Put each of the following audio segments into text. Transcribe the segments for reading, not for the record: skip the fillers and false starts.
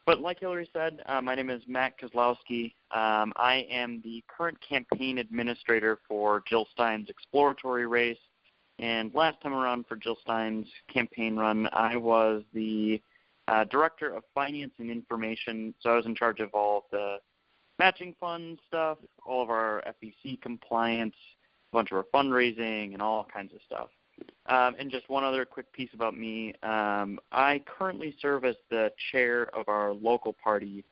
But like Hillary said, my name is Matt Kozlowski. I am the current campaign administrator for Jill Stein's exploratory race. And last time around for Jill Stein's campaign run, I was the director of finance and information. So I was in charge of all of the matching fund stuff, all of our FEC compliance, a bunch of our fundraising, and all kinds of stuff. And just one other quick piece about me. I currently serve as the chair of our local party,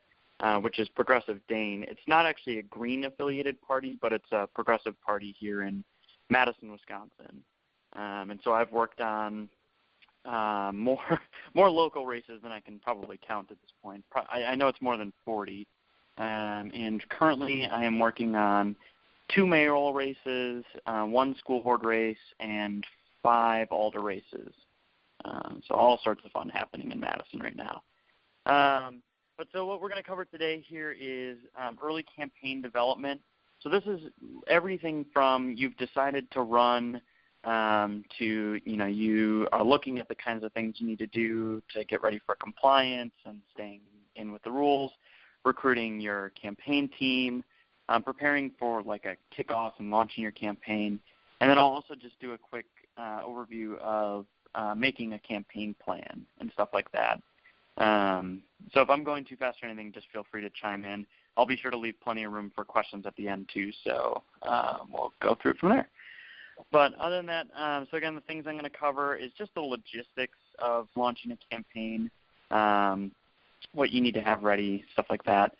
which is Progressive Dane. It's not actually a Green-affiliated party, but it's a progressive party here in Madison, Wisconsin. And so I've worked on more local races than I can probably count at this point. I know it's more than 40. And currently I am working on 2 mayoral races, 1 school board race, and 5 alder races. So all sorts of fun happening in Madison right now. But so what we're going to cover today here is early campaign development. So this is everything from you've decided to run to, you are looking at the kinds of things you need to do to get ready for compliance and staying in with the rules, recruiting your campaign team, preparing for like a kickoff and launching your campaign. And then I'll also just do a quick overview of making a campaign plan and stuff like that. So if I'm going too fast or anything, just feel free to chime in. I'll be sure to leave plenty of room for questions at the end too, so we'll go through it from there. But other than that, so again, the things I'm going to cover is just the logistics of launching a campaign, what you need to have ready, stuff like that.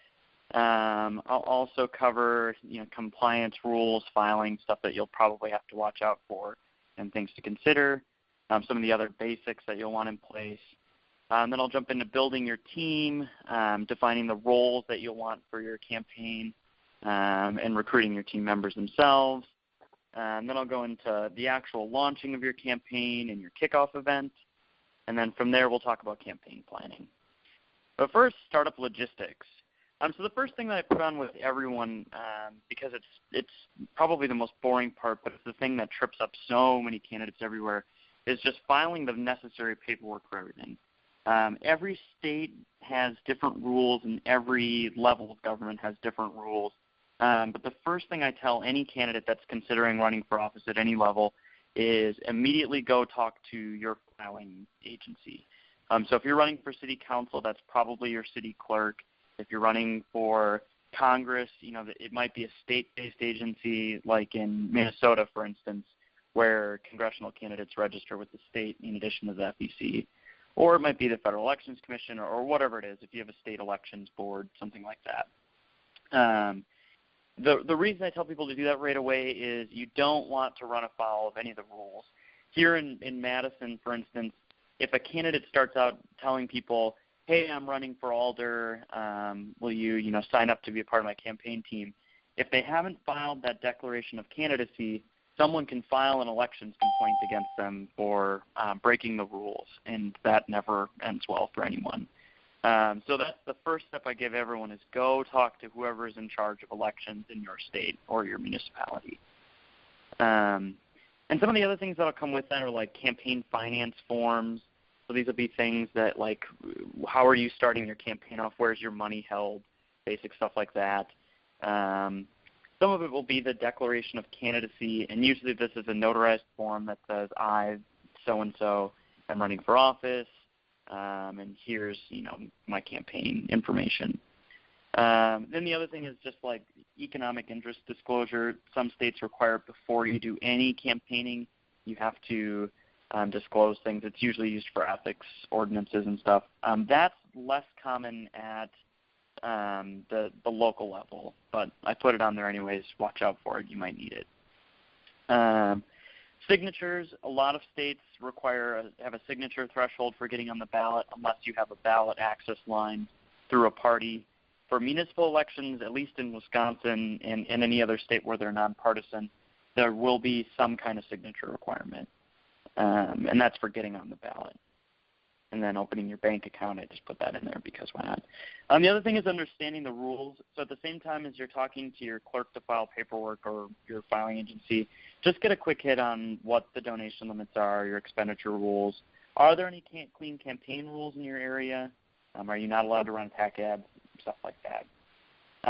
I'll also cover compliance rules, filing, stuff that you'll probably have to watch out for and things to consider, some of the other basics that you'll want in place. Then I'll jump into building your team, defining the roles that you'll want for your campaign, and recruiting your team members themselves. And then I'll go into the actual launching of your campaign and your kickoff event. And then from there, we'll talk about campaign planning. But first, startup logistics. So the first thing that I put on with everyone, because it's probably the most boring part, but it's the thing that trips up so many candidates everywhere, is just filing the necessary paperwork for everything. Every state has different rules, and every level of government has different rules. But the first thing I tell any candidate that's considering running for office at any level is immediately go talk to your filing agency. So if you're running for city council, that's probably your city clerk. If you're running for Congress, it might be a state-based agency like in Minnesota, for instance, where congressional candidates register with the state in addition to the FEC. Or it might be the Federal Elections Commission or whatever it is, if you have a state elections board, something like that. The reason I tell people to do that right away is you don't want to run afoul of any of the rules. Here in Madison, for instance, if a candidate starts out telling people, hey, I'm running for alder, will you sign up to be a part of my campaign team? If they haven't filed that declaration of candidacy, someone can file an elections complaint against them for breaking the rules, and that never ends well for anyone. So that's the first step I give everyone is go talk to whoever is in charge of elections in your state or your municipality. And some of the other things that will come with that are like campaign finance forms. So these will be things that like how are you starting your campaign off, where's your money held, basic stuff like that. Some of it will be the declaration of candidacy, and usually this is a notarized form that says I, so-and-so, am running for office. And here's, my campaign information. Then the other thing is just like economic interest disclosure. Some states require before you do any campaigning, you have to disclose things. It's usually used for ethics ordinances and stuff. That's less common at the local level, but I put it on there anyways. Watch out for it. You might need it. Signatures, a lot of states have a signature threshold for getting on the ballot unless you have a ballot access line through a party. For municipal elections, at least in Wisconsin and any other state where they're nonpartisan, there will be some kind of signature requirement, and that's for getting on the ballot. And then opening your bank account, I just put that in there because why not? The other thing is understanding the rules. So at the same time as you're talking to your clerk to file paperwork or your filing agency, just get a quick hit on what the donation limits are, your expenditure rules. Are there any clean campaign rules in your area? Are you not allowed to run PAC ads? Stuff like that.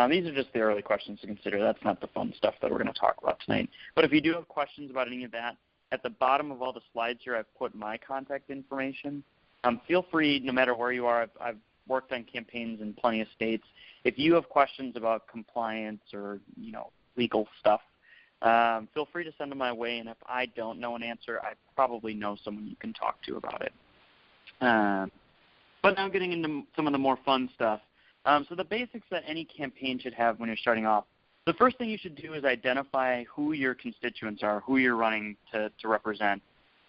These are just the early questions to consider. That's not the fun stuff that we're going to talk about tonight. But if you do have questions about any of that, at the bottom of all the slides here, I've put my contact information. Feel free, no matter where you are. I've worked on campaigns in plenty of states. If you have questions about compliance or legal stuff, feel free to send them my way. And if I don't know an answer, I probably know someone you can talk to about it. But now getting into some of the more fun stuff. So the basics that any campaign should have when you're starting off. The first thing you should do is identify who your constituents are, who you're running to represent.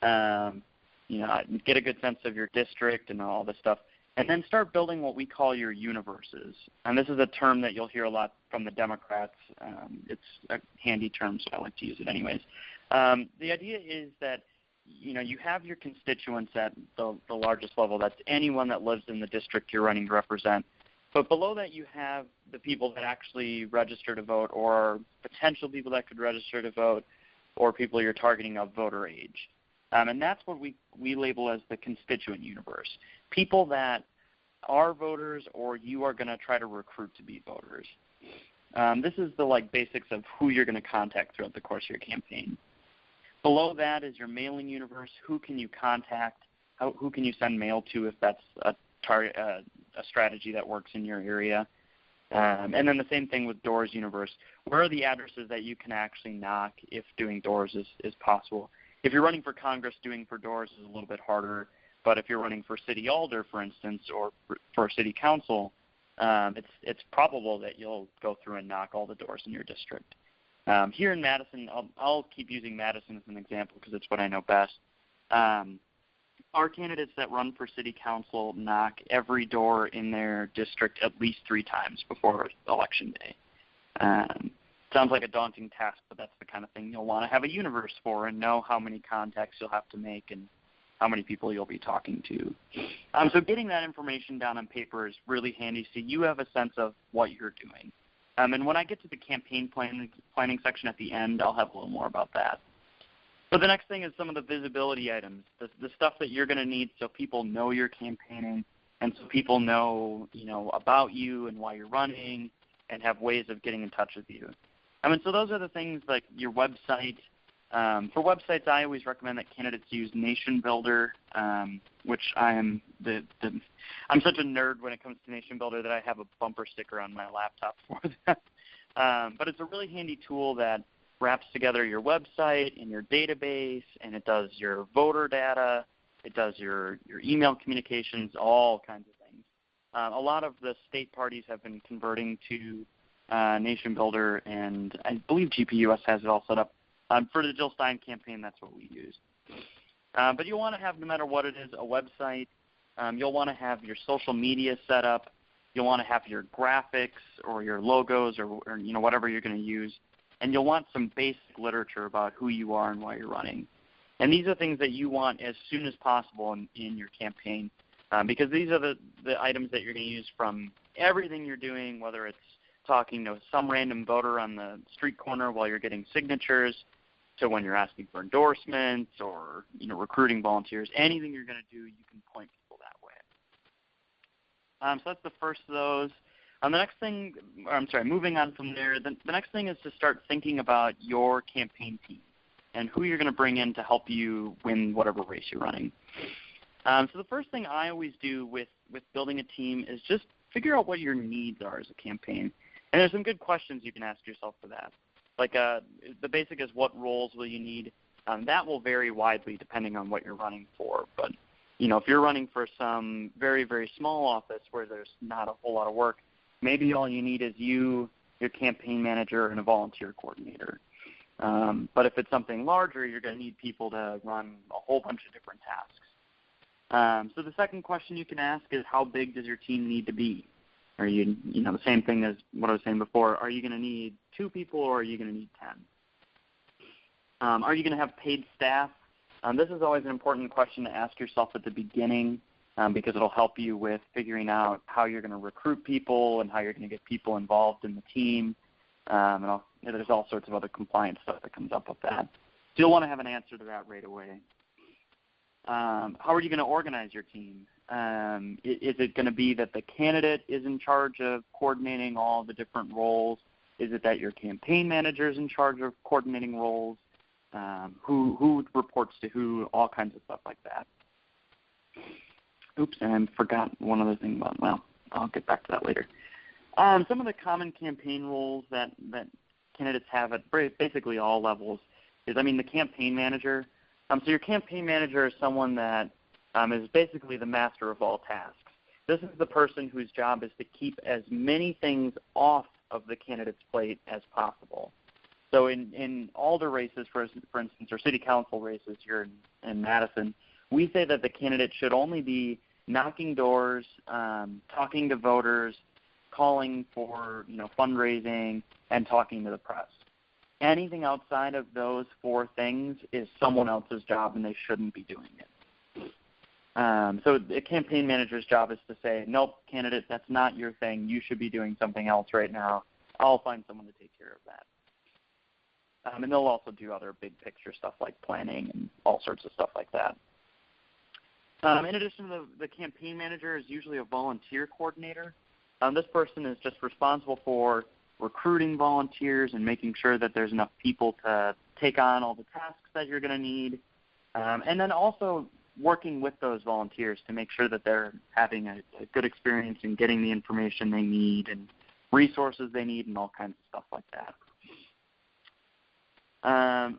Get a good sense of your district and all this stuff. And then start building what we call your universes. And this is a term that you'll hear a lot from the Democrats. It's a handy term, so I like to use it anyways. The idea is that you have your constituents at the largest level. That's anyone that lives in the district you're running to represent. But below that, you have the people that actually register to vote, or potential people that could register to vote, or people you're targeting of voter age. And that's what we label as the constituent universe. People that are voters or you are going to try to recruit to be voters. This is the basics of who you're going to contact throughout the course of your campaign. Below that is your mailing universe. Who can you contact? Who can you send mail to if that's a strategy that works in your area? And then the same thing with doors universe. Where are the addresses that you can actually knock if doing doors is possible? If you're running for Congress, doing for doors is a little bit harder. But if you're running for city alder, for instance, or for city council, it's probable that you'll go through and knock all the doors in your district. Here in Madison, I'll keep using Madison as an example because it's what I know best. Our candidates that run for city council knock every door in their district at least 3 times before election day. Sounds like a daunting task, but that's the kind of thing you'll want to have a universe for and know how many contacts you'll have to make and how many people you'll be talking to. So getting that information down on paper is really handy so you have a sense of what you're doing. And when I get to the campaign planning section at the end, I'll have a little more about that. But the next thing is some of the visibility items, the stuff that you're going to need so people know you're campaigning and so people know, about you and why you're running and have ways of getting in touch with you. So those are the things like your website. For websites, I always recommend that candidates use Nation Builder, which I'm such a nerd when it comes to Nation Builder that I have a bumper sticker on my laptop for that. But it's a really handy tool that wraps together your website and your database, and it does your voter data, it does your email communications, all kinds of things. A lot of the state parties have been converting to Nation Builder, and I believe GPUS has it all set up. For the Jill Stein campaign, that's what we use. But you'll want to have, no matter what it is, a website. You'll want to have your social media set up. You'll want to have your graphics or your logos or whatever you're going to use. And you'll want some basic literature about who you are and why you're running. And these are things that you want as soon as possible in your campaign because these are the items that you're going to use from everything you're doing, whether it's talking to some random voter on the street corner while you're getting signatures, to when you're asking for endorsements or recruiting volunteers. Anything you're going to do, you can point people that way. So that's the first of those. Moving on from there, the next thing is to start thinking about your campaign team and who you're going to bring in to help you win whatever race you're running. So the first thing I always do with building a team is just figure out what your needs are as a campaign. And there's some good questions you can ask yourself for that. Like the basic is, what roles will you need? That will vary widely depending on what you're running for. But if you're running for some very, very small office where there's not a whole lot of work, maybe all you need is you, your campaign manager, and a volunteer coordinator. But if it's something larger, you're going to need people to run a whole bunch of different tasks. So the second question you can ask is, how big does your team need to be? Are you, the same thing as what I was saying before, are you going to need 2 people or are you going to need 10? Are you going to have paid staff? This is always an important question to ask yourself at the beginning because it'll help you with figuring out how you're going to recruit people and how you're going to get people involved in the team. There's all sorts of other compliance stuff that comes up with that. So you'll want to have an answer to that right away. How are you going to organize your team? Is it going to be that the candidate is in charge of coordinating all the different roles? Is it that your campaign manager is in charge of coordinating roles? Who reports to who? All kinds of stuff like that. Oops, and I forgot one other thing about, well, I'll get back to that later. Some of the common campaign roles that candidates have at basically all levels is, the campaign manager. So your campaign manager is someone that is basically the master of all tasks. This is the person whose job is to keep as many things off of the candidate's plate as possible. So in Alder races, for instance, or city council races here in Madison, we say that the candidate should only be knocking doors, talking to voters, calling for fundraising, and talking to the press. Anything outside of those four things is someone else's job, and they shouldn't be doing it. So the campaign manager's job is to say, nope, candidate, that's not your thing. You should be doing something else right now. I'll find someone to take care of that. And they'll also do other big picture stuff like planning and all sorts of stuff like that. In addition to the campaign manager is usually a volunteer coordinator. This person is just responsible for recruiting volunteers and making sure that there's enough people to take on all the tasks that you're going to need. And then also working with those volunteers to make sure that they're having a good experience in getting the information they need and resources they need and all kinds of stuff like that.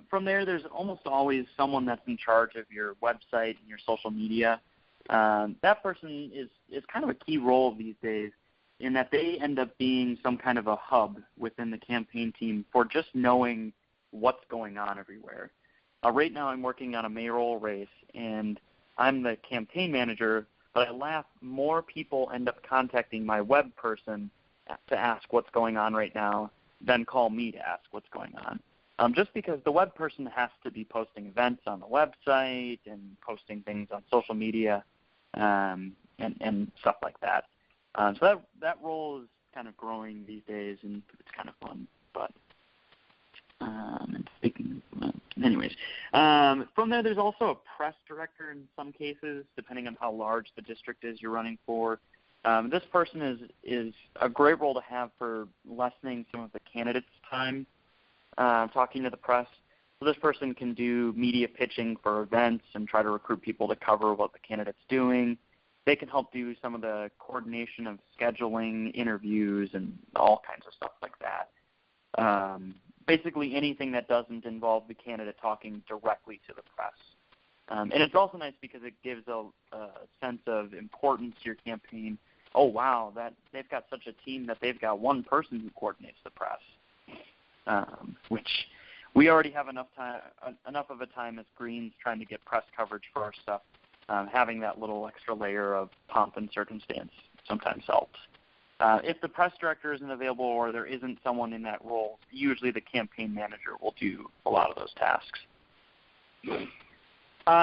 From there's almost always someone that's in charge of your website and your social media. That person is kind of a key role these days in that they end up being some kind of a hub within the campaign team for just knowing what's going on everywhere. Right now I'm working on a mayoral race, and I'm the campaign manager, but I laugh, more people end up contacting my web person to ask what's going on right now than call me to ask what's going on. Just because the web person has to be posting events on the website and posting things on social media and stuff like that. So that role is kind of growing these days, and it's kind of fun. But anyways, from there's also a press director in some cases, depending on how large the district is you're running for. This person is a great role to have for lessening some of the candidates' time talking to the press. So this person can do media pitching for events and try to recruit people to cover what the candidate's doing. They can help do some of the coordination of scheduling interviews and all kinds of stuff like that. Basically anything that doesn't involve the candidate talking directly to the press. And it's also nice because it gives a sense of importance to your campaign. Oh, wow, that they've got such a team that they've got one person who coordinates the press, which we already have enough of a time as Greens trying to get press coverage for our stuff. Having that little extra layer of pomp and circumstance sometimes helps. If the press director isn't available or there isn't someone in that role, usually the campaign manager will do a lot of those tasks.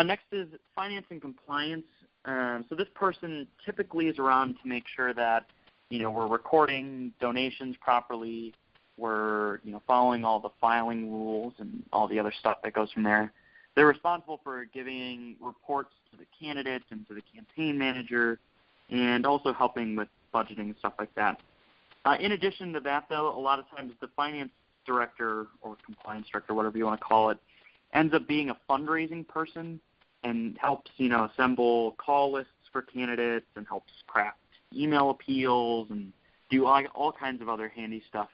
Next is finance and compliance. So this person typically is around to make sure that we're recording donations properly, we're following all the filing rules and all the other stuff that goes from there. They're responsible for giving reports to the candidates and to the campaign manager, and also helping with budgeting and stuff like that. In addition to that, though, a lot of times the finance director or compliance director, whatever you want to call it, ends up being a fundraising person and helps, assemble call lists for candidates and helps craft email appeals and do all kinds of other handy stuff.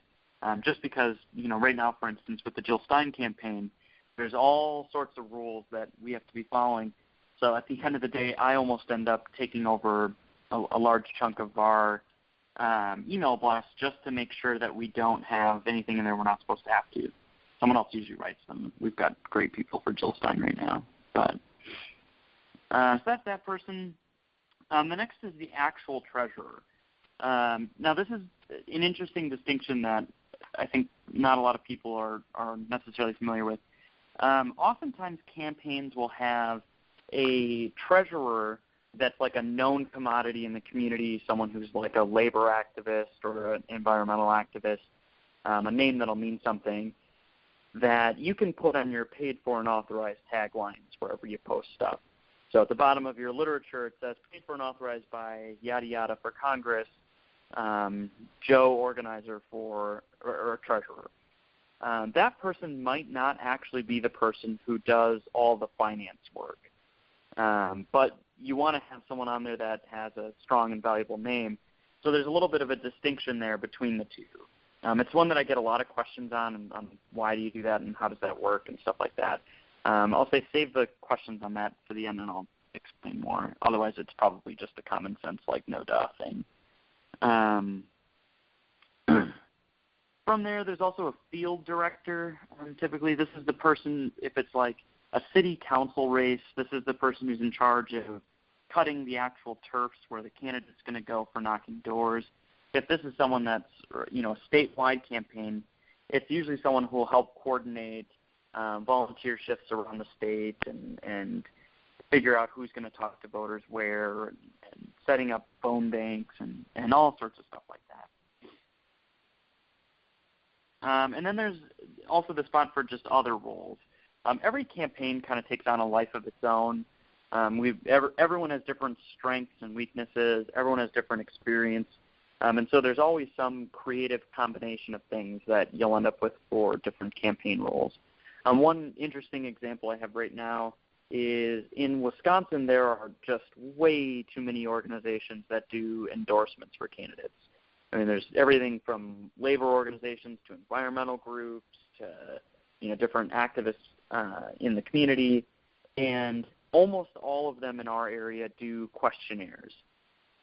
Just because, right now, for instance, with the Jill Stein campaign, there's all sorts of rules that we have to be following. So at the end of the day, I almost end up taking over a large chunk of our email blast just to make sure that we don't have anything in there we're not supposed to have to. Someone else usually writes them. We've got great people for Jill Stein right now. But so that's that person. The next is the actual treasurer. Now this is an interesting distinction that I think not a lot of people are necessarily familiar with. Oftentimes campaigns will have a treasurer that's like a known commodity in the community, someone who's like a labor activist or an environmental activist, a name that'll mean something that you can put on your paid for and authorized taglines wherever you post stuff. So at the bottom of your literature, it says, paid for and authorized by yada yada for Congress, Joe organizer for or treasurer. That person might not actually be the person who does all the finance work. But you want to have someone on there that has a strong and valuable name. So there's a little bit of a distinction there between the two. It's one that I get a lot of questions on why do you do that and how does that work and stuff like that. I'll say save the questions on that for the end and I'll explain more. Otherwise, it's probably just a common sense like no duh thing. From there's also a field director. Typically, this is the person, if it's like a city council race, this is the person who's in charge of cutting the actual turfs where the candidate's going to go for knocking doors. If this is someone that's, a statewide campaign, it's usually someone who will help coordinate volunteer shifts around the state and figure out who's going to talk to voters where and setting up phone banks and all sorts of stuff like that. And then there's also the spot for just other roles. Every campaign kind of takes on a life of its own. Everyone has different strengths and weaknesses. Everyone has different experience. And so there's always some creative combination of things that you'll end up with for different campaign roles. One interesting example I have right now is in Wisconsin, there are just way too many organizations that do endorsements for candidates. I mean, there's everything from labor organizations to environmental groups to, different activists in the community, and almost all of them in our area do questionnaires.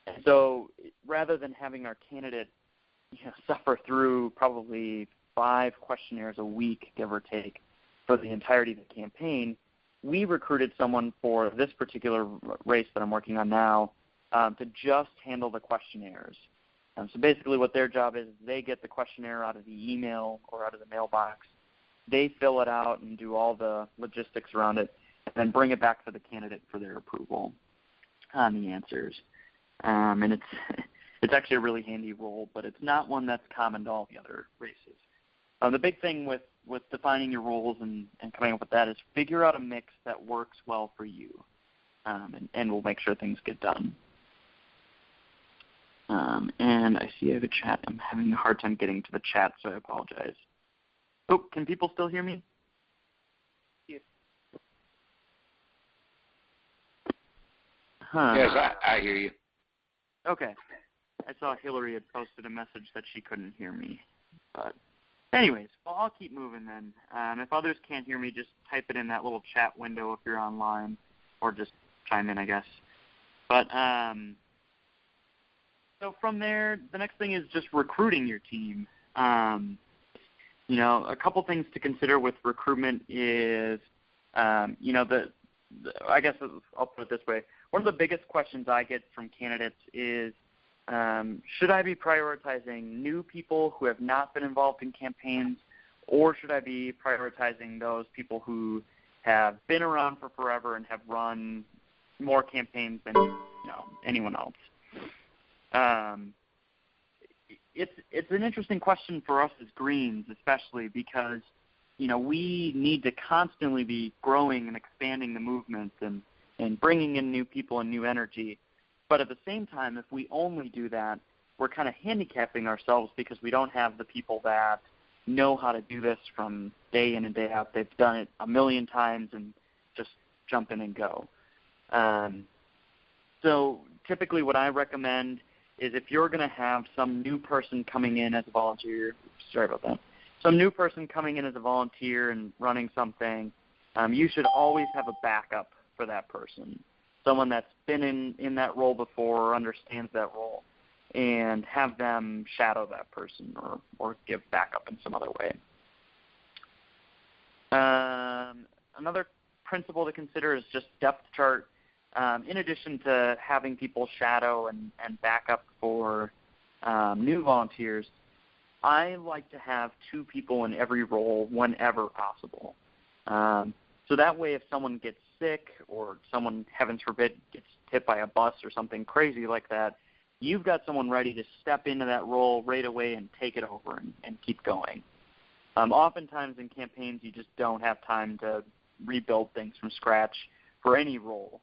And so rather than having our candidate suffer through probably 5 questionnaires a week, give or take, for the entirety of the campaign, we recruited someone for this particular race that I'm working on now to just handle the questionnaires. So basically what their job is, they get the questionnaire out of the email or out of the mailbox. They fill it out and do all the logistics around it, and then bring it back to the candidate for their approval on the answers. And it's actually a really handy role, but it's not one that's common to all the other races. The big thing with defining your roles and coming up with that is figure out a mix that works well for you, and we'll make sure things get done. And I see I have a chat. I'm having a hard time getting to the chat, so I apologize. Oh, can people still hear me? Yes. Yes, I hear you. Okay. I saw Hillary had posted a message that she couldn't hear me. But anyways, well, I'll keep moving then. If others can't hear me, just type it in that little chat window if you're online, or just chime in, I guess. But so from there, the next thing is just recruiting your team. A couple things to consider with recruitment is, I guess I'll put it this way. One of the biggest questions I get from candidates is, should I be prioritizing new people who have not been involved in campaigns, or should I be prioritizing those people who have been around for forever and have run more campaigns than anyone else? It's an interesting question for us as Greens, especially because we need to constantly be growing and expanding the movement and bringing in new people and new energy. But at the same time, if we only do that, we're kind of handicapping ourselves because we don't have the people that know how to do this from day in and day out. They've done it a million times and just jump in and go. So typically what I recommend is if you're going to have some new person coming in as a volunteer, some new person coming in as a volunteer and running something, you should always have a backup for that person, someone that's been in that role before or understands that role, and have them shadow that person or give backup in some other way. Another principle to consider is just depth chart. In addition to having people shadow and back up for new volunteers, I like to have 2 people in every role whenever possible. So that way if someone gets sick or someone, heavens forbid, gets hit by a bus or something crazy like that, you've got someone ready to step into that role right away and take it over and keep going. Oftentimes in campaigns you just don't have time to rebuild things from scratch for any role.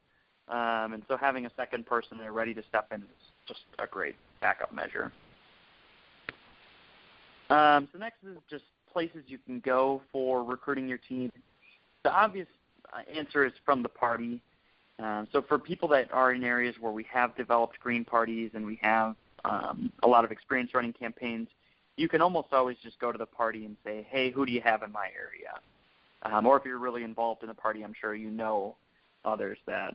And so having a second person there ready to step in is just a great backup measure. So next is just places you can go for recruiting your team. The obvious answer is from the party. So for people that are in areas where we have developed green parties and we have a lot of experience running campaigns, you can almost always just go to the party and say, hey, who do you have in my area? Or if you're really involved in the party, I'm sure you know others that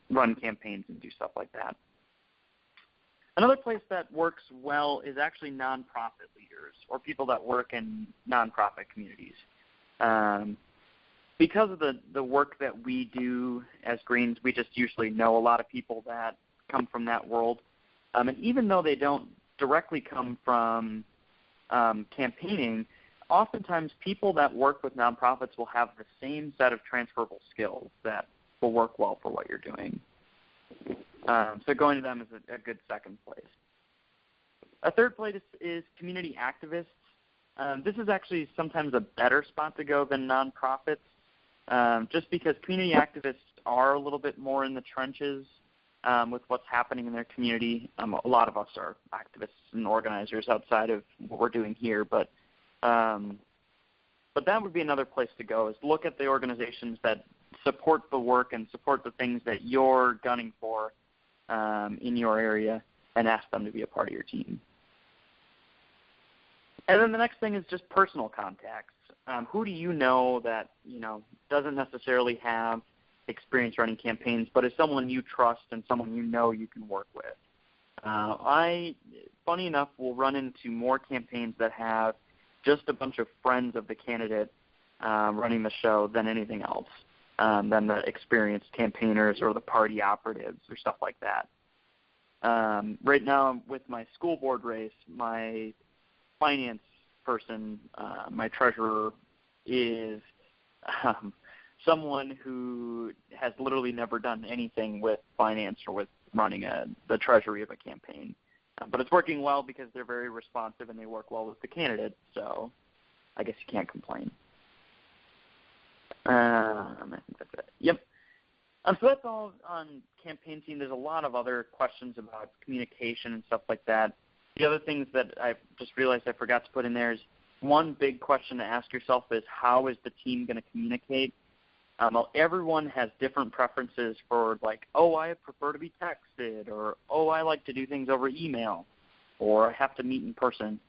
run campaigns and do stuff like that. Another place that works well is actually nonprofit leaders or people that work in nonprofit communities. Because of the work that we do as Greens, we just usually know a lot of people that come from that world. And even though they don't directly come from campaigning, oftentimes people that work with nonprofits will have the same set of transferable skills that will work well for what you're doing. So going to them is a good second place. A third place is community activists. This is actually sometimes a better spot to go than nonprofits, just because community activists are a little bit more in the trenches with what's happening in their community. A lot of us are activists and organizers outside of what we're doing here, but that would be another place to go, is look at the organizations that support the work and support the things that you're gunning for in your area and ask them to be a part of your team. And then the next thing is just personal contacts. Who do you know that doesn't necessarily have experience running campaigns, but is someone you trust and someone you know you can work with? I, funny enough, will run into more campaigns that have just a bunch of friends of the candidate running the show than anything else, than the experienced campaigners or the party operatives or stuff like that. Right now with my school board race, my finance person, my treasurer, is someone who has literally never done anything with finance or with running the treasury of a campaign. But it's working well because they're very responsive and they work well with the candidate, so I guess you can't complain. I think that's it. Yep. So that's all on campaign team. There's a lot of other questions about communication and stuff like that. The other things that I just realized I forgot to put in there is one big question to ask yourself is, how is the team going to communicate? Everyone has different preferences for, like, oh, I prefer to be texted, or, oh, I like to do things over email, or I have to meet in person.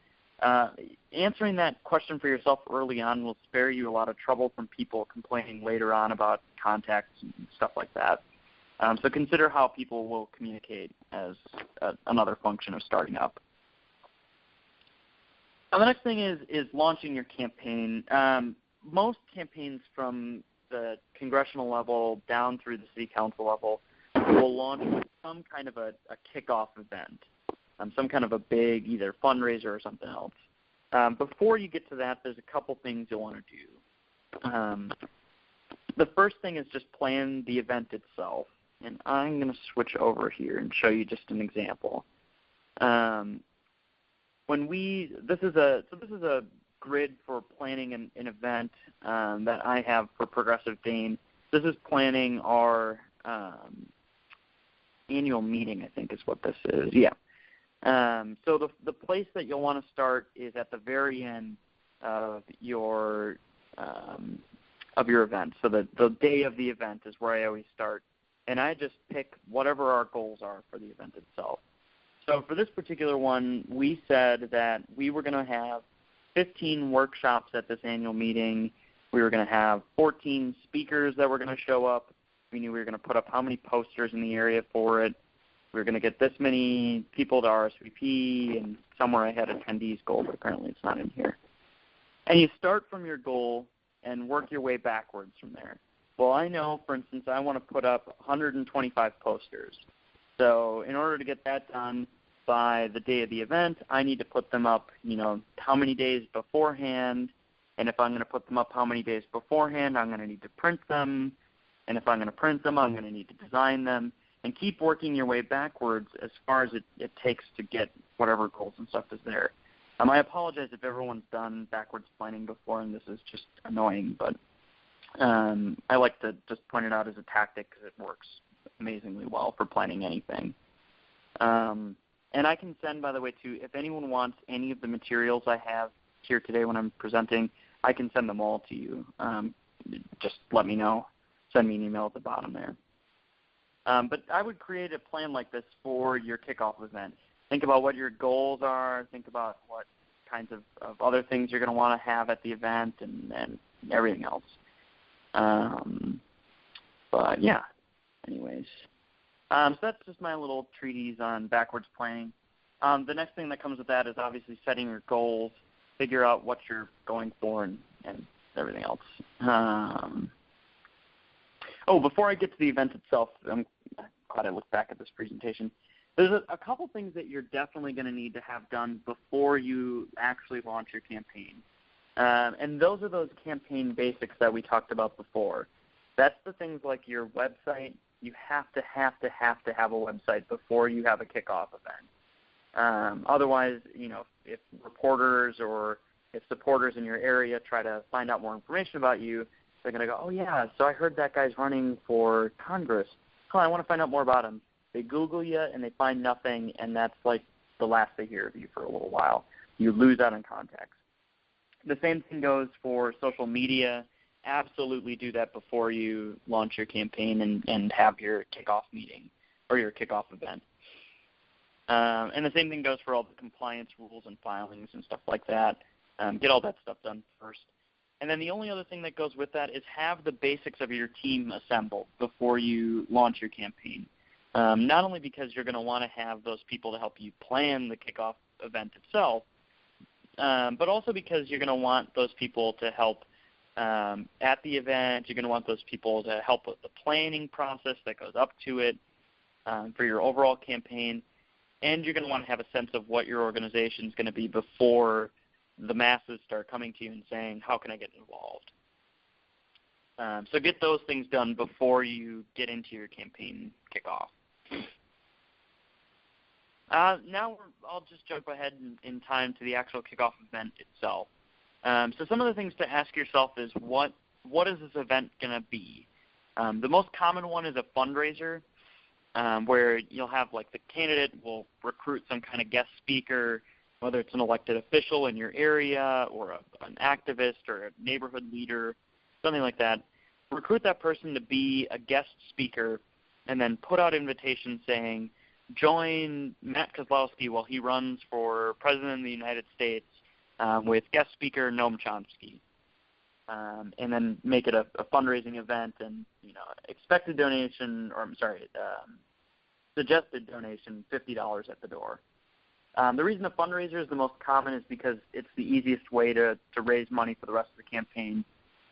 Answering that question for yourself early on will spare you a lot of trouble from people complaining later on about contacts and stuff like that. So consider how people will communicate as another function of starting up. Now, the next thing is launching your campaign. Most campaigns from the congressional level down through the city council level will launch with some kind of a kickoff event, some kind of a big either fundraiser or something else. Before you get to that, there's a couple things you'll want to do. The first thing is just plan the event itself, and I'm going to switch over here and show you just an example. This is a grid for planning an event that I have for Progressive Dane. This is planning our annual meeting, I think is what this is. Yeah. So the place that you'll want to start is at the very end of your event. So the day of the event is where I always start, and I just pick whatever our goals are for the event itself. So for this particular one, we said that we were going to have 15 workshops at this annual meeting. We were going to have 14 speakers that were going to show up. We knew we were going to put up how many posters in the area for it. We were going to get this many people to RSVP, and somewhere I had attendees goal, but apparently it's not in here. And you start from your goal and work your way backwards from there. Well, I know, for instance, I want to put up 125 posters. So in order to get that done by the day of the event, I need to put them up, how many days beforehand. And if I'm going to put them up how many days beforehand, I'm going to need to print them. And if I'm going to print them, I'm going to need to design them. And keep working your way backwards as far as it takes to get whatever goals and stuff is there. I apologize if everyone's done backwards planning before and this is just annoying, but I like to just point it out as a tactic because it works amazingly well for planning anything. And I can send, by the way, too, if anyone wants any of the materials I have here today when I'm presenting, I can send them all to you. Just let me know. Send me an email at the bottom there. But I would create a plan like this for your kickoff event. Think about what your goals are. Think about what kinds of other things you're going to want to have at the event and everything else. But, yeah, anyways. So that's just my little treatise on backwards planning. The next thing that comes with that is obviously setting your goals, figure out what you're going for and everything else. Before I get to the event itself, I'm glad I looked back at this presentation. There's a couple things that you're definitely going to need to have done before you actually launch your campaign. And those are those campaign basics that we talked about before. That's the things like your website. You have to have a website before you have a kickoff event. Otherwise, if reporters or if supporters in your area try to find out more information about you, they're going to go, oh, yeah, so I heard that guy's running for Congress. Oh, I want to find out more about him. They Google you, and they find nothing, and that's like the last they hear of you for a little while. You lose out on contacts. The same thing goes for social media. Absolutely do that before you launch your campaign and have your kickoff meeting or your kickoff event. And the same thing goes for all the compliance rules and filings and stuff like that. Get all that stuff done first. And then the only other thing that goes with that is have the basics of your team assembled before you launch your campaign. Not only because you're going to want to have those people to help you plan the kickoff event itself, but also because you're going to want those people to help at the event. You're going to want those people to help with the planning process that goes up to it for your overall campaign. And you're going to want to have a sense of what your organization is going to be before the masses start coming to you and saying, how can I get involved? So get those things done before you get into your campaign kickoff. Now I'll just jump ahead in time to the actual kickoff event itself. So some of the things to ask yourself is what is this event going to be? The most common one is a fundraiser where you'll have like the candidate will recruit some kind of guest speaker, whether it's an elected official in your area or an activist or a neighborhood leader, something like that. Recruit that person to be a guest speaker and then put out invitations saying, join Matt Kozlowski while he runs for President of the United States with guest speaker Noam Chomsky. And then make it a fundraising event and, expected donation, suggested donation, $50 at the door. The reason a fundraiser is the most common is because it's the easiest way to raise money for the rest of the campaign.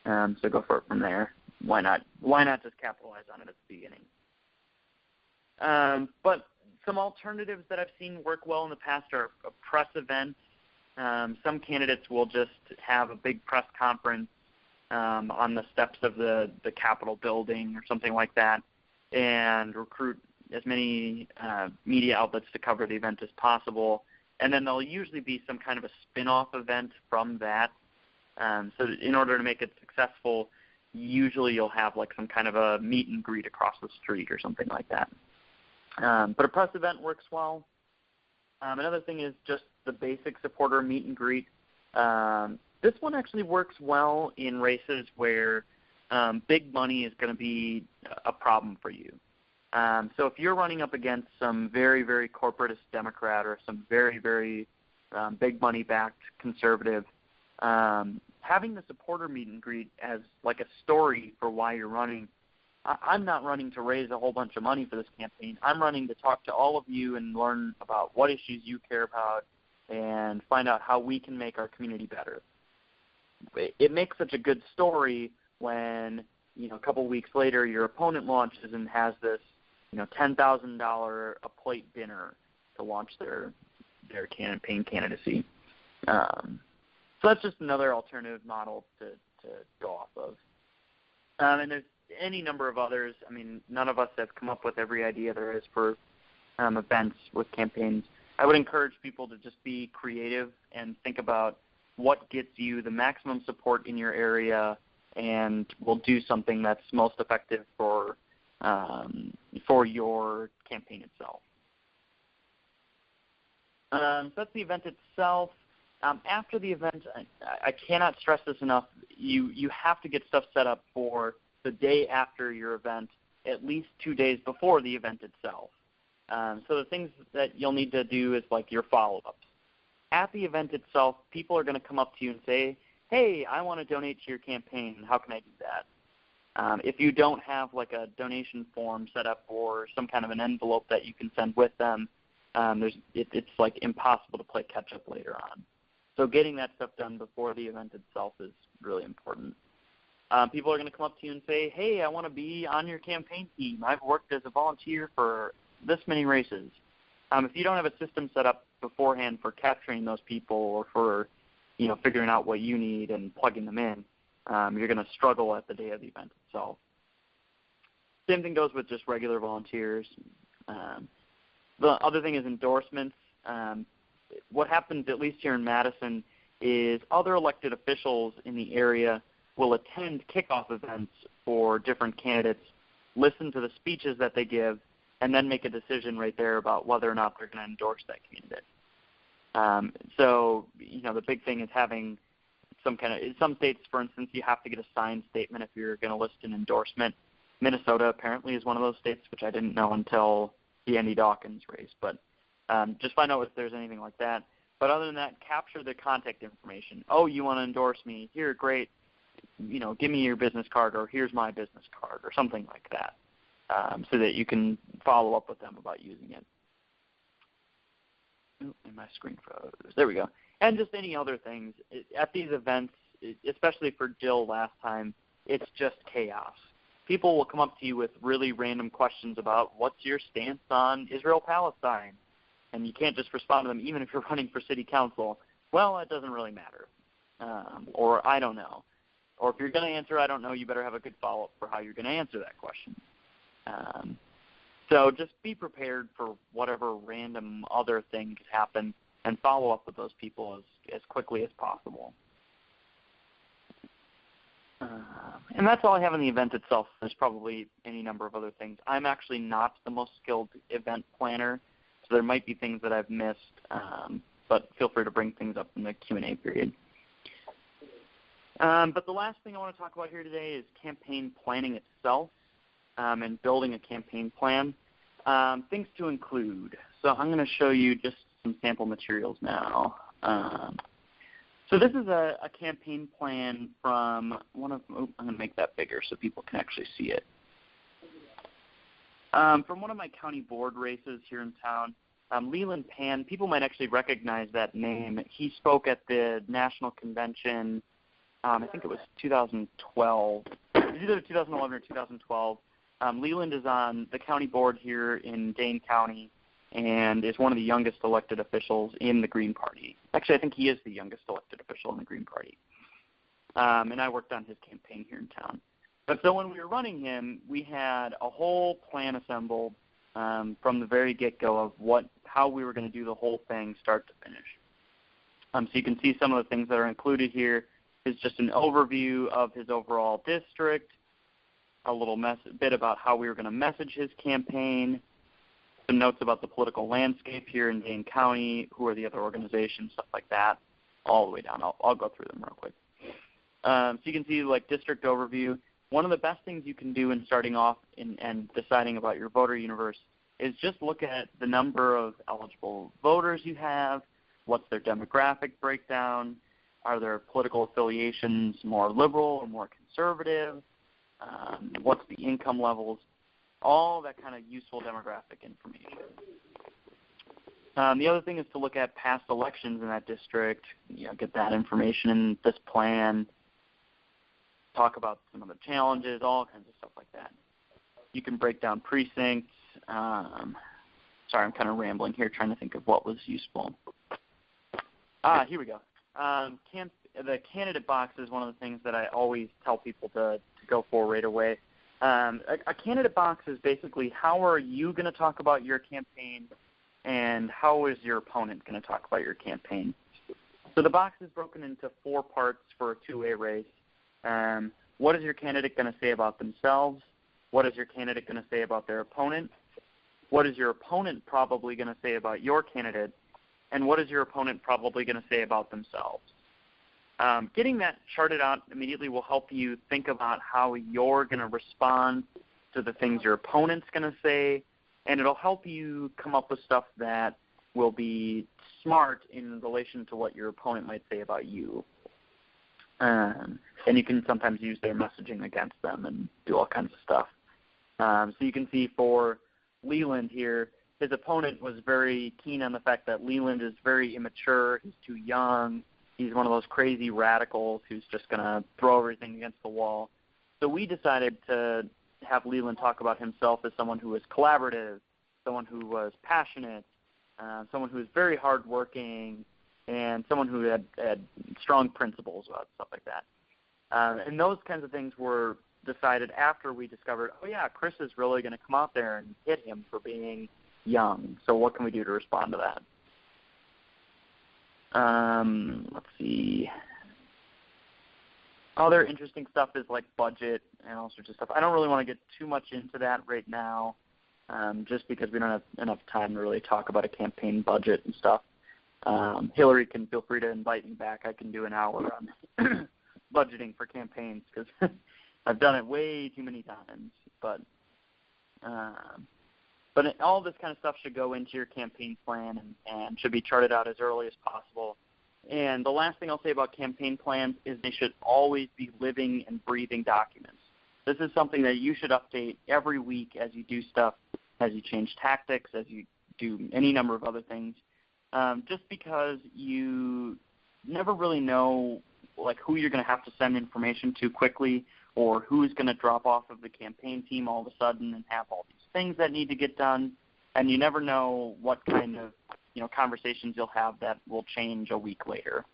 So go for it from there. Why not? Why not just capitalize on it at the beginning? But some alternatives that I've seen work well in the past are a press event. Some candidates will just have a big press conference on the steps of the Capitol building or something like that and recruit as many media outlets to cover the event as possible. And then there'll usually be some kind of a spin-off event from that. So in order to make it successful, usually you'll have like some kind of a meet and greet across the street or something like that. But a press event works well. Another thing is just the basic supporter meet and greet. This one actually works well in races where big money is going to be a problem for you. So if you're running up against some very, very corporatist Democrat or some very, very big money-backed conservative, having the supporter meet and greet as like a story for why you're running. I'm not running to raise a whole bunch of money for this campaign. I'm running to talk to all of you and learn about what issues you care about and find out how we can make our community better. It makes such a good story when, a couple weeks later your opponent launches and has this, $10,000 a plate dinner to launch their campaign candidacy. So that's just another alternative model to go off of. And there's any number of others. I mean, none of us have come up with every idea there is for events with campaigns. I would encourage people to just be creative and think about what gets you the maximum support in your area and will do something that's most effective for for your campaign itself. So that's the event itself. After the event, I cannot stress this enough, you have to get stuff set up for the day after your event, at least 2 days before the event itself. So the things that you'll need to do is like your follow-ups. At the event itself, people are going to come up to you and say, hey, I want to donate to your campaign. How can I do that? If you don't have like a donation form set up or some kind of an envelope that you can send with them, it's like impossible to play catch-up later on. So getting that stuff done before the event itself is really important. People are going to come up to you and say, hey, I want to be on your campaign team. I've worked as a volunteer for this many races. If you don't have a system set up beforehand for capturing those people or for figuring out what you need and plugging them in, you're going to struggle at the day of the event itself. Same thing goes with just regular volunteers. The other thing is endorsements. What happens, at least here in Madison, is other elected officials in the area will attend kickoff events for different candidates, listen to the speeches that they give, and then make a decision right there about whether or not they're going to endorse that candidate. So, the big thing is having some states, for instance, you have to get a signed statement if you're going to list an endorsement. Minnesota apparently is one of those states, which I didn't know until the Andy Dawkins race. But just find out if there's anything like that. But other than that, capture the contact information. Oh, you want to endorse me? Here, great. Give me your business card, or here's my business card, or something like that, so that you can follow up with them about using it. And my screen froze. There we go. And just any other things. At these events, especially for Jill last time, it's just chaos. People will come up to you with really random questions about what's your stance on Israel-Palestine, and you can't just respond to them even if you're running for city council. Well, it doesn't really matter, or I don't know. Or if you're going to answer I don't know, you better have a good follow-up for how you're going to answer that question. So just be prepared for whatever random other thing could happen and follow up with those people as quickly as possible. And that's all I have in the event itself. There's probably any number of other things. I'm actually not the most skilled event planner, so there might be things that I've missed, but feel free to bring things up in the Q&A period. But the last thing I want to talk about here today is campaign planning itself. And building a campaign plan. Things to include. So I'm going to show you just some sample materials now. So this is a campaign plan from I'm going to make that bigger so people can actually see it. From one of my county board races here in town, Leland Pan, people might actually recognize that name. He spoke at the national convention, I think it was 2012. It was either 2011 or 2012. Leland is on the county board here in Dane County and is one of the youngest elected officials in the Green Party. Actually, I think he is the youngest elected official in the Green Party. And I worked on his campaign here in town. But so when we were running him, we had a whole plan assembled from the very get-go of how we were going to do the whole thing start to finish. So you can see some of the things that are included here is just an overview of his overall district, a little bit about how we were going to message his campaign, some notes about the political landscape here in Dane County, who are the other organizations, stuff like that, all the way down. I'll go through them real quick. So you can see like district overview. One of the best things you can do in starting off and deciding about your voter universe is just look at the number of eligible voters you have, what's their demographic breakdown, are their political affiliations more liberal or more conservative, what's the income levels, all that kind of useful demographic information. The other thing is to look at past elections in that district, get that information in this plan, talk about some of the challenges, all kinds of stuff like that. You can break down precincts. Sorry, I'm kind of rambling here trying to think of what was useful. Here we go. The candidate box is one of the things that I always tell people to go for right away. A candidate box is basically how are you going to talk about your campaign and how is your opponent going to talk about your campaign. So the box is broken into 4 parts for a two-way race. What is your candidate going to say about themselves? what is your candidate going to say about their opponent, what is your opponent probably going to say about your candidate, and what is your opponent probably going to say about themselves. Getting that charted out immediately will help you think about how you're going to respond to the things your opponent's going to say, and it'll help you come up with stuff that will be smart in relation to what your opponent might say about you. And you can sometimes use their messaging against them and do all kinds of stuff. So you can see for Leland here, his opponent was very keen on the fact that Leland is very immature, he's too young, he's one of those crazy radicals who's just going to throw everything against the wall. So we decided to have Leland talk about himself as someone who was collaborative, someone who was passionate, someone who was very hardworking, and someone who had strong principles about stuff like that. And those kinds of things were decided after we discovered, oh yeah, Chris is really going to come out there and hit him for being young. So what can we do to respond to that? Let's see. Other interesting stuff is like budget and all sorts of stuff. I don't really want to get too much into that right now, just because we don't have enough time to really talk about a campaign budget and stuff. Hillary can feel free to invite me back. I can do an hour on budgeting for campaigns because I've done it way too many times. But all this kind of stuff should go into your campaign plan and should be charted out as early as possible. And the last thing I'll say about campaign plans is they should always be living and breathing documents. This is something that you should update every week as you do stuff, as you change tactics, as you do any number of other things, just because you never really know like who you're going to have to send information to quickly or who's going to drop off of the campaign team all of a sudden and have all these things that need to get done, and you never know what kind of conversations you'll have that will change a week later.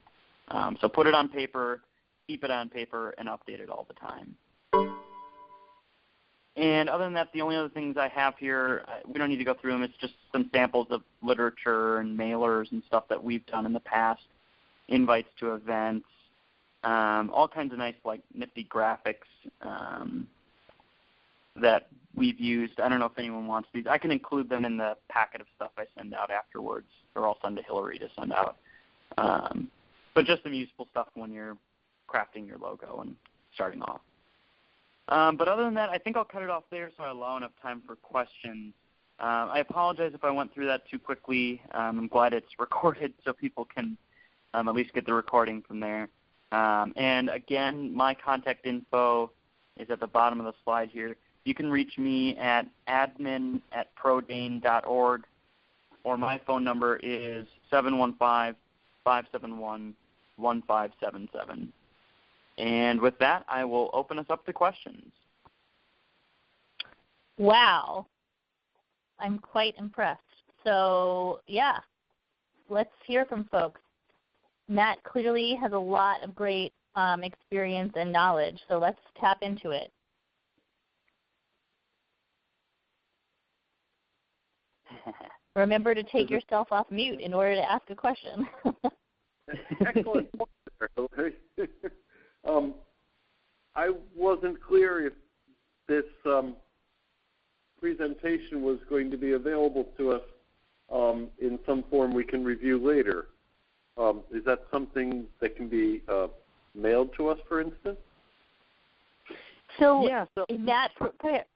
So put it on paper, keep it on paper, and update it all the time. And other than that, the only other things I have here, we don't need to go through them. It's just some samples of literature and mailers and stuff that we've done in the past, invites to events, all kinds of nice, like, nifty graphics that we've used. I don't know if anyone wants these. I can include them in the packet of stuff I send out afterwards, or I'll send to Hillary to send out. But just some useful stuff when you're crafting your logo and starting off. But other than that, I think I'll cut it off there so I allow enough time for questions. I apologize if I went through that too quickly. I'm glad it's recorded so people can at least get the recording from there. And again, my contact info is at the bottom of the slide here. You can reach me at admin@prodane.org, or my phone number is 715-571-1577. And with that, I will open us up to questions. Wow. I'm quite impressed. So, yeah, let's hear from folks. Matt clearly has a lot of great experience and knowledge, so let's tap into it. Remember to take yourself off mute in order to ask a question. Excellent. I wasn't clear if this presentation was going to be available to us in some form we can review later. Is that something that can be mailed to us, for instance? So Matt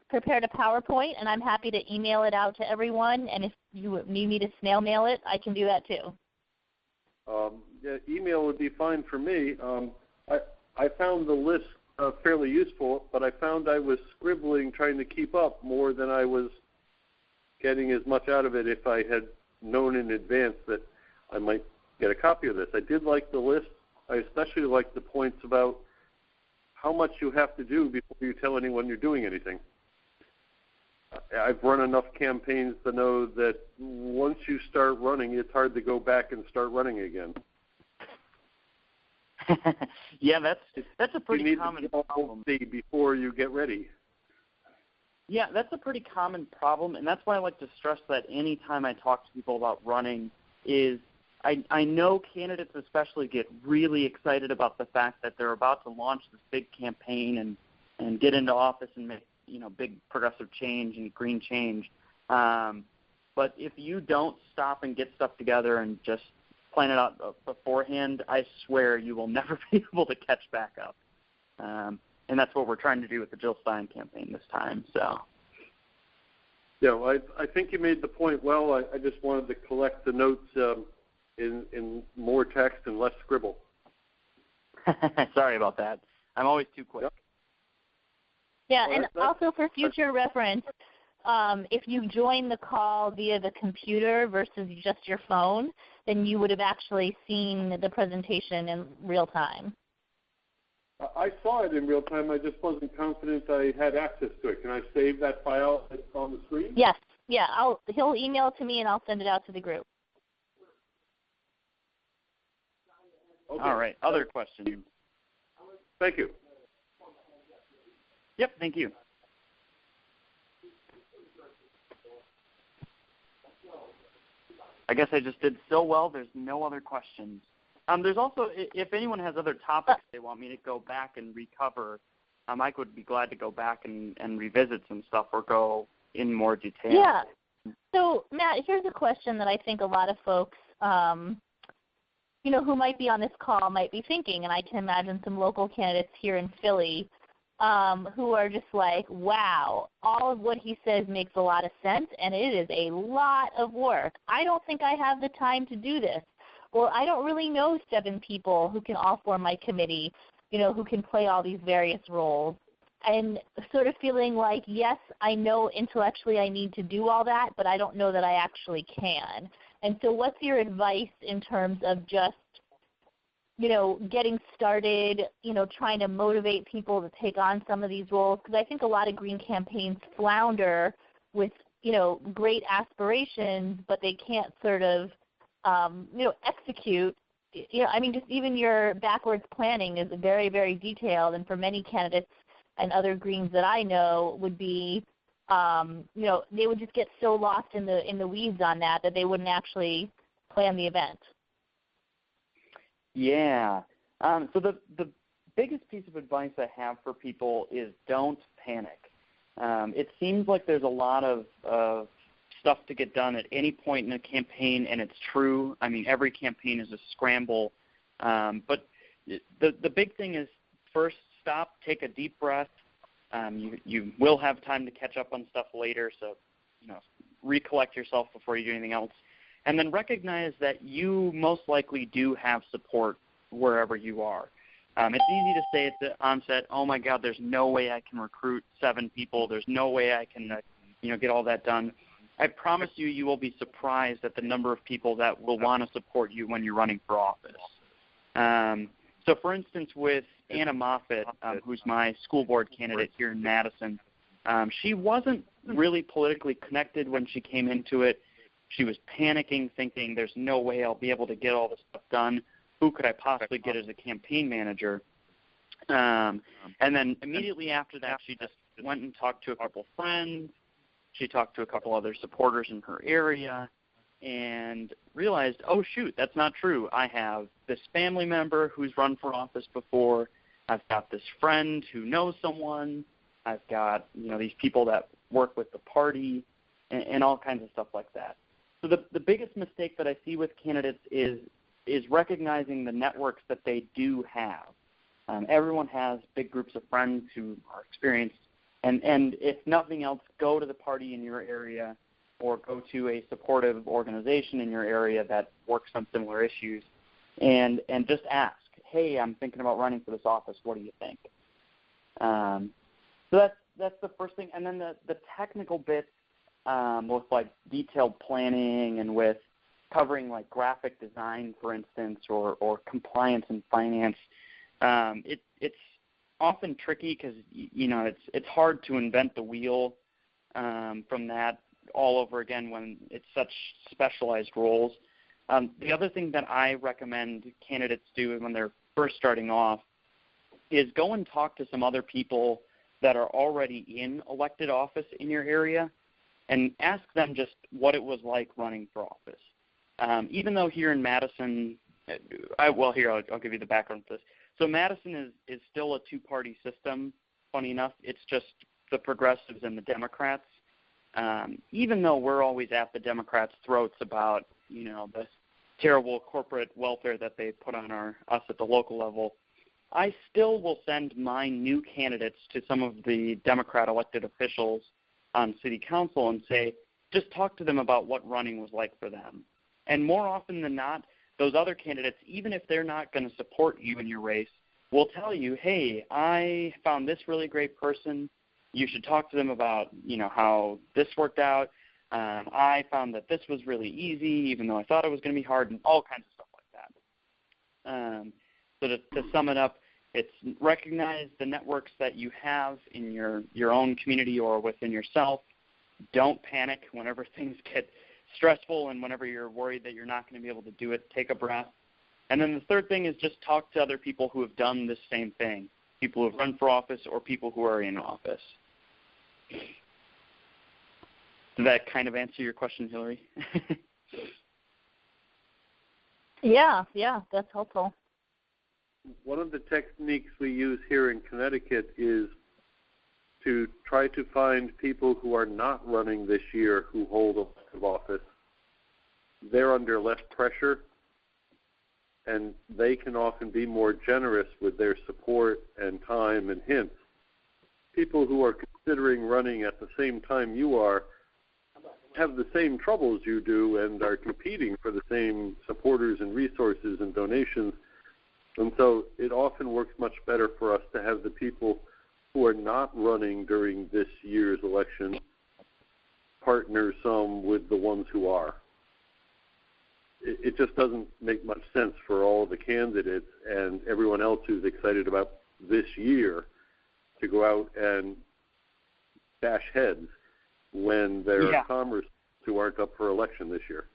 prepared a PowerPoint, and I'm happy to email it out to everyone. And if you need me to snail mail it, I can do that too. Yeah, email would be fine for me. I found the list fairly useful, but I found I was scribbling, trying to keep up more than I was getting as much out of it if I had known in advance that I might get a copy of this. I did like the list. I especially liked the points about how much you have to do before you tell anyone you're doing anything. I've run enough campaigns to know that once you start running, it's hard to go back and start running again. Yeah, that's a pretty common problem. Before you get ready. Yeah, that's a pretty common problem, and that's why I like to stress that any time I talk to people about running is I know candidates especially get really excited about the fact that they're about to launch this big campaign and get into office and make big progressive change and green change. But if you don't stop and get stuff together and just plan it out beforehand, I swear you will never be able to catch back up. And that's what we're trying to do with the Jill Stein campaign this time. So. Yeah, well, I think you made the point well. I just wanted to collect the notes in more text and less scribble. Sorry about that. I'm always too quick. Yep. Yeah, Well, and also for future reference, if you join the call via the computer versus just your phone, then you would have actually seen the presentation in real time. I saw it in real time. I just wasn't confident I had access to it. Can I save that file on the screen? Yes. Yeah, he'll email it to me, and I'll send it out to the group. Okay. All right. Other questions? Thank you. Yep, thank you. I guess I just did so well, there's no other questions. There's also, if anyone has other topics they want me to go back and recover, I would be glad to go back and revisit some stuff or go in more detail. Yeah. So, Matt, here's a question that I think a lot of folks, who might be on this call might be thinking, and I can imagine some local candidates here in Philly who are just like, wow, all of what he says makes a lot of sense, and it is a lot of work. I don't think I have the time to do this. Or I don't really know 7 people who can all form my committee, who can play all these various roles. And sort of feeling like, yes, I know intellectually I need to do all that, but I don't know that I actually can. And so what's your advice in terms of just, getting started, trying to motivate people to take on some of these roles? Because I think a lot of green campaigns flounder with, great aspirations, but they can't sort of, execute. Just even your backwards planning is very, very detailed, and for many candidates and other Greens that I know would be, they would just get so lost in the weeds on that they wouldn't actually plan the event. Yeah. So the biggest piece of advice I have for people is don't panic. It seems like there's a lot of stuff to get done at any point in a campaign, and it's true. Every campaign is a scramble. But the big thing is first stop, take a deep breath. You will have time to catch up on stuff later, so recollect yourself before you do anything else. And then recognize that you most likely do have support wherever you are. It's easy to say at the onset, oh my God, there's no way I can recruit 7 people. There's no way I can get all that done. I promise you will be surprised at the number of people that will want to support you when you're running for office. So, for instance, with Anna Moffett, who's my school board candidate here in Madison, she wasn't really politically connected when she came into it. She was panicking, thinking there's no way I'll be able to get all this stuff done. Who could I possibly get as a campaign manager? And then immediately after that, she just went and talked to a couple friends. She talked to a couple other supporters in her area and realized, oh, shoot, that's not true. I have this family member who's run for office before. I've got this friend who knows someone. I've got, these people that work with the party and all kinds of stuff like that. So the biggest mistake that I see with candidates is recognizing the networks that they do have. Everyone has big groups of friends who are experienced. And if nothing else, go to the party in your area or go to a supportive organization in your area that works on similar issues and just ask, hey, I'm thinking about running for this office. What do you think? So that's the first thing. And then the technical bits with, like, detailed planning and with covering, like, graphic design, for instance, or compliance and finance, it's often tricky because it's hard to invent the wheel from that all over again when it's such specialized roles. The other thing that I recommend candidates do when they're first starting off is go and talk to some other people that are already in elected office in your area and ask them just what it was like running for office. Even though here in Madison, I'll give you the background for this. So Madison is still a 2-party system. Funny enough, it's just the progressives and the Democrats. Even though we're always at the Democrats' throats about, the terrible corporate welfare that they put on us at the local level, I still will send my new candidates to some of the Democrat elected officials on city council and say, just talk to them about what running was like for them. And more often than not, those other candidates, even if they're not going to support you in your race, will tell you, hey, I found this really great person. You should talk to them about, how this worked out. I found that this was really easy, even though I thought it was going to be hard, and all kinds of stuff like that. So to sum it up, it's recognize the networks that you have in your own community or within yourself. Don't panic whenever things get stressful and whenever you're worried that you're not going to be able to do it. Take a breath. And then the third thing is just talk to other people who have done this same thing, people who have run for office or people who are in office. Did that kind of answer your question, Hillary? Yeah, that's helpful. One of the techniques we use here in Connecticut is to try to find people who are not running this year who hold elective office. They're under less pressure, and they can often be more generous with their support and time and hints. People who are considering running at the same time you are have the same troubles you do and are competing for the same supporters and resources and donations. And so it often works much better for us to have the people who are not running during this year's election partner some with the ones who are. It just doesn't make much sense for all the candidates and everyone else who's excited about this year to go out and bash heads when there are commerce who aren't up for election this year.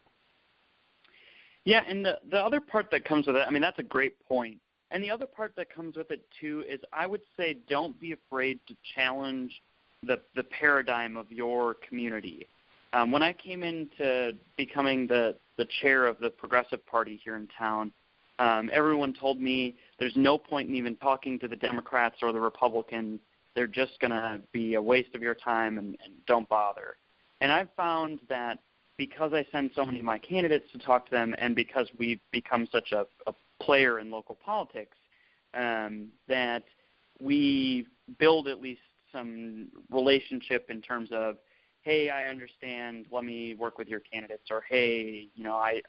Yeah, and the other part that comes with it, that's a great point. And the other part that comes with it, too, is I would say don't be afraid to challenge the paradigm of your community. When I came into becoming the chair of the Progressive Party here in town, everyone told me there's no point in even talking to the Democrats or the Republicans. They're just going to be a waste of your time and don't bother. And I've found that because I send so many of my candidates to talk to them and because we've become such a player in local politics, that we build at least some relationship in terms of, hey, I understand, let me work with your candidates, or hey,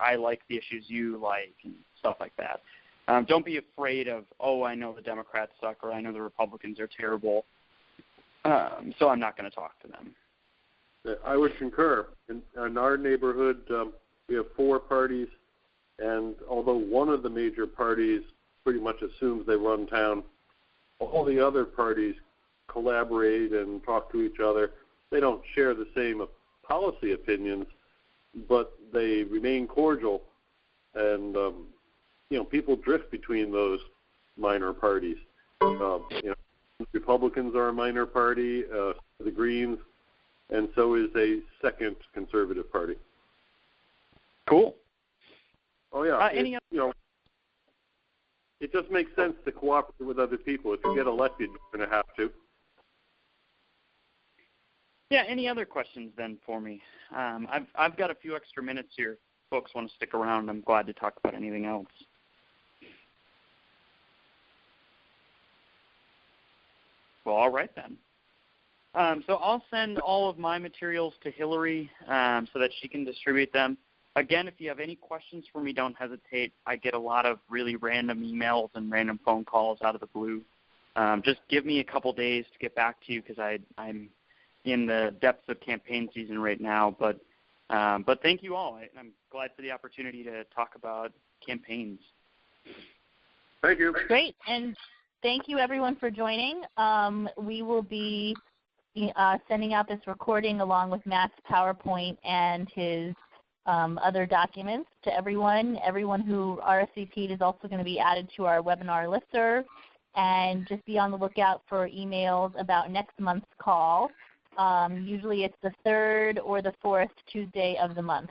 I like the issues you like, and stuff like that. Don't be afraid of, I know the Democrats suck, or I know the Republicans are terrible, so I'm not going to talk to them. I would concur. In our neighborhood, we have 4 parties, and although one of the major parties pretty much assumes they run town, all the other parties collaborate and talk to each other. They don't share the same policy opinions, but they remain cordial, and people drift between those minor parties. Republicans are a minor party, the Greens, and so is a second conservative party. Cool. Oh yeah. It just makes sense to cooperate with other people. If you get elected, you're going to have to. Yeah. Any other questions then for me? I've got a few extra minutes here. Folks want to stick around. I'm glad to talk about anything else. Well, all right then. So I'll send all of my materials to Hillary so that she can distribute them. Again, if you have any questions for me, don't hesitate. I get a lot of really random emails and random phone calls out of the blue. Just give me a couple days to get back to you because I'm in the depths of campaign season right now. But thank you all. I'm glad for the opportunity to talk about campaigns. Thank you. Great, and thank you everyone for joining. We will be sending out this recording along with Matt's PowerPoint and his other documents to everyone. Everyone who RSVP'd is also going to be added to our webinar listserv. And just be on the lookout for emails about next month's call. Usually it's the 3rd or the 4th Tuesday of the month.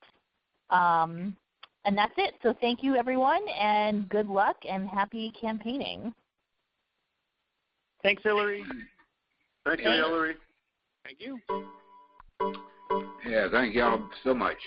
And that's it. So thank you, everyone, and good luck and happy campaigning. Thanks, Hillary. Thank you, Hillary. Thank you. Yeah, thank y'all so much.